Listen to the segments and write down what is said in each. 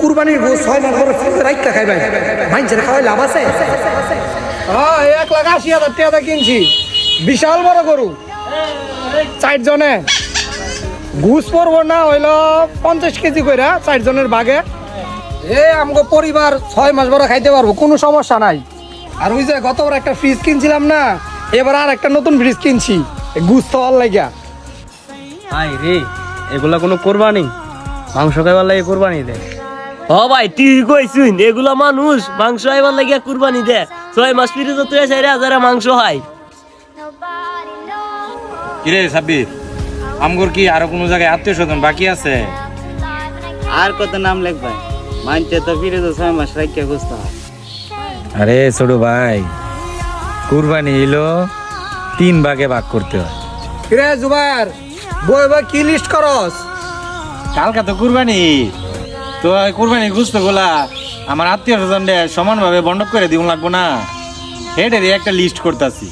কুরবানির গো 6 মাস পরে ফ্রিজে রাইখা খাইবেন মাইনছের খাওয়াই লাভ আছে? হ্যাঁ 1,80,000 টাকা কিনছি, বিশাল বড় গরু, 4 জনে ঘুষ পড়বো না হইল 50 কেজি কইরা 4 জনের ভাগে। আমগো পরিবার 6 মাস বড় খাইতে পারবো, কোনো সমস্যা নাই। আর ওই যে গতবার একটা ফ্রিজ কিনছিলাম না, এবার আর একটা নতুন ফ্রিজ কিনছি ঘুষ তো আর লাগিয়া। হাই রে, এগুলা কোনো কোরবানি? মাংস খাইবার লাগে কোরবানি দে? ও ভাই তুই কইছিস এগুলা মানুষ মাংস আইবার লাগিয়া কুরবানি দে? 6 মাস ফ্রিজে তুই 4,000 মাংস হয়। কিরে সাব্বির, আমগর কি আরো কোনো জায়গায় আত্মীয় স্বজন বাকি আছে? আর কত নাম লিখবে? মানতে তো ফিরে তো 6 মাস রাখিয়া গুছতে হয়। আরে ছোট ভাই, কুরবানি হইলো 3 ভাগে ভাগ করতে হয়। কিরে জুবাইর, বই বই কি লিস্ট করস? কালকা তো কুরবানি, তো কুরবানি গুস্ত গোলা আমার আত্মীয় স্বজন সমান ভাবে বন্টন করে দিব লাগবো না? হেডেরই একটা লিস্ট করতেছি।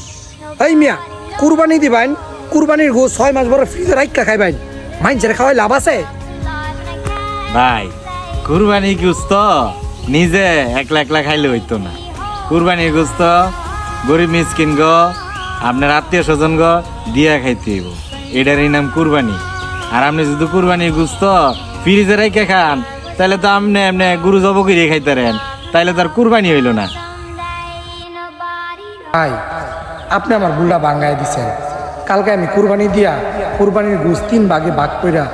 এই মিয়া, কুরবানি দিবেন, কুরবানির গো 6 মাস বড় ফ্রিজে রাইখা খাইবেন মাইনছের খাওয়াই লাভ আছে? ভাই কুরবানি গুস্ত নিজে একলা একলা খাইলে হইতো না। কুরবানির গুস্ত গরিব মিসকিন গো, আপনার আত্মীয় স্বজন গো দিয়া খাইতে হইব, এটারই নাম কুরবানি। আর আপনি যদি কুরবানির গুস্ত ফ্রিজে রেখে খান তাহলে তো আপনি এমনি গরু জব করে খাইতারেন, তাইলে তো আর কুরবানি হইল না। ভাই আপনি আমার বুল্লা ভাঙ্গায় দিছেন। কালকে আমি কুরবানি দিয়া কুরবানির গোস 3 ভাগে ভাগ কইরা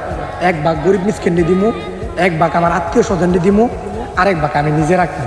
1 ভাগ গরিব মিসকিনকে দিমু, 1 ভাগ আমার আত্মীয় স্বজনকে দিমু, আরেক ভাগ আমি নিজে রাখবো।